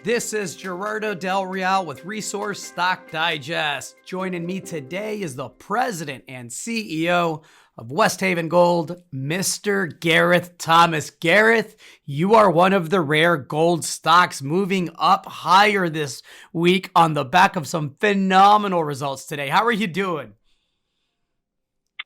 This is Gerardo Del Real with Resource Stock Digest. Joining me today is the president and CEO of Westhaven Gold, Mr. Gareth Thomas. Gareth, you are one of the rare gold stocks moving up higher this week on the back of some phenomenal results today. How are you doing?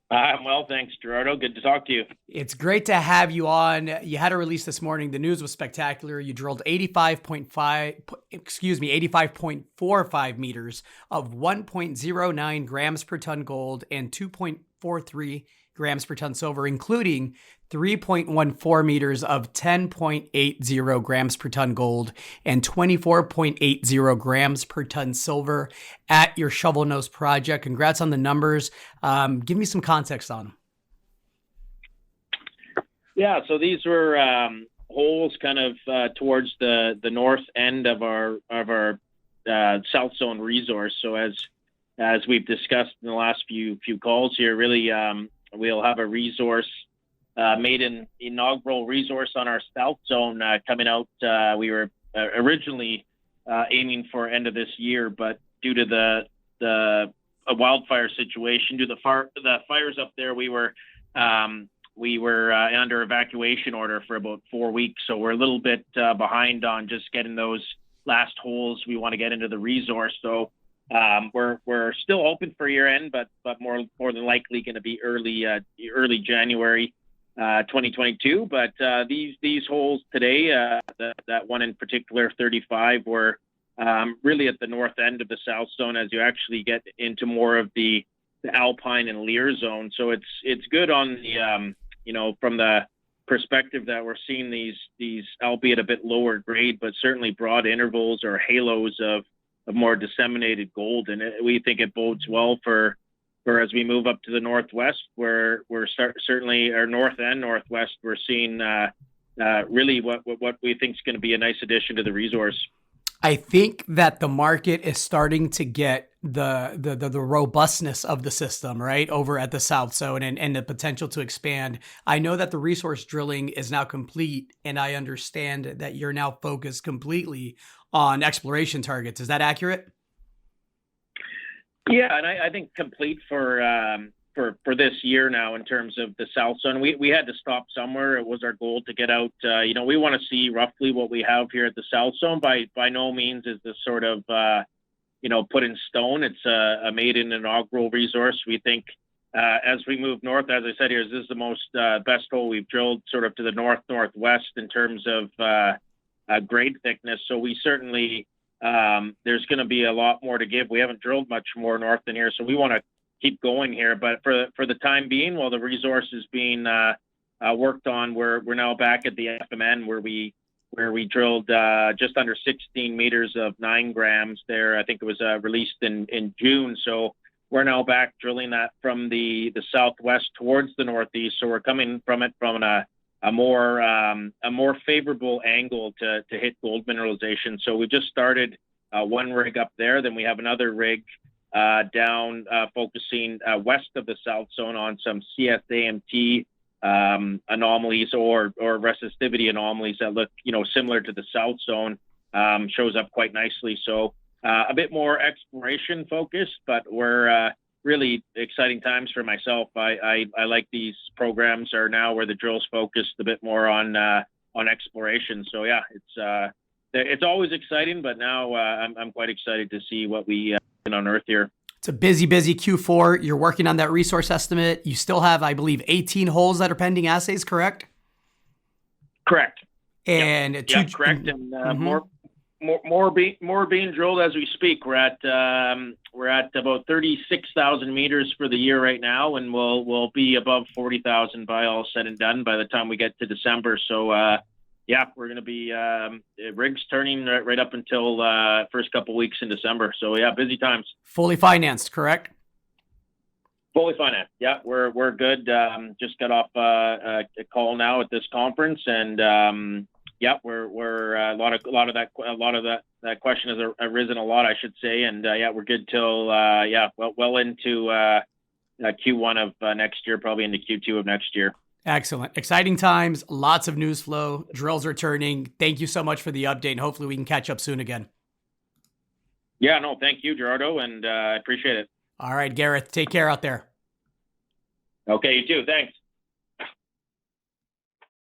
I'm well, thanks, Gerardo. Good to talk to you. It's great to have you on. You had a release this morning. The news was spectacular. You drilled 85.45 meters of 1.09 grams per ton gold and 2.43 grams per ton silver, including 3.14 meters of 10.80 grams per ton gold and 24.80 grams per ton silver at your Shovel Nose project. Congrats on the numbers. Give me some context on them. Yeah, so these were holes kind of towards the north end of our South Zone resource. So as we've discussed in the last few calls here, really we'll have a resource made an inaugural resource on our South Zone coming out. We were originally aiming for end of this year, but due to the wildfire situation, due to the fires up there, we were under evacuation order for about 4 weeks. So we're a little bit behind on just getting those last holes we want to get into the resource. So we're still open for year end, but more than likely going to be early January 2022. But these holes today, that one in particular, 35, were really at the north end of the South Zone as you actually get into more of the Alpine and Lear zone. So it's good on the from the perspective that we're seeing these albeit a bit lower grade, but certainly broad intervals or halos of more disseminated gold. And we think it bodes well for as we move up to the northwest, where we're certainly our north and northwest, we're seeing really what we think is going to be a nice addition to the resource. I think that the market is starting to get the robustness of the system, right, over at the South Zone and the potential to expand. I know that the resource drilling is now complete, and I understand that you're now focused completely on exploration targets. Is that accurate? Yeah, and I think complete for this year now in terms of the South Zone. We had to stop somewhere. It was our goal to get out. We want to see roughly what we have here at the South Zone. By no means is this sort of put in stone. It's a maiden inaugural resource. We think as we move north, as I said here, this is the most best hole we've drilled sort of to the northwest in terms of grade thickness. So we certainly there's going to be a lot more to give. We haven't drilled much more north than here, so we want to keep going here. But for the time being, while the resource is being worked on, we're now back at the FMN where we drilled just under 16 meters of 9 grams there. I think it was released in June. So we're now back drilling that from the southwest towards the northeast. So we're coming from it from a more favorable angle to hit gold mineralization. So we just started one rig up there. Then we have another rig down focusing west of the South Zone on some CSAMT anomalies or resistivity anomalies that look similar to the South Zone. Shows up quite nicely. So a bit more exploration focused, but we're really exciting times for myself. I like these programs are now where the drill's focused a bit more on exploration. So yeah, it's always exciting, but now I'm quite excited to see what we can unearth here. It's a busy Q4. You're working on that resource estimate. You still have, I believe, 18 holes that are pending assays, correct? Correct. And correct. And more being drilled as we speak. We're at about 36,000 meters for the year right now, and we'll be above 40,000 by all said and done by the time we get to December. So we're going to be rigs turning right up until first couple weeks in December. So yeah, busy times. Fully financed, correct? Fully financed. Yeah, we're good. Just got off a call now at this conference, and we're a lot of that question has arisen a lot, I should say, and we're good till well into Q1 of next year, probably into Q2 of next year. Excellent. Exciting times, lots of news flow, drills returning. Thank you so much for the update, and hopefully we can catch up soon again. Yeah, no, thank you, Gerardo, and I appreciate it. All right, Gareth, take care out there. Okay, you too. Thanks.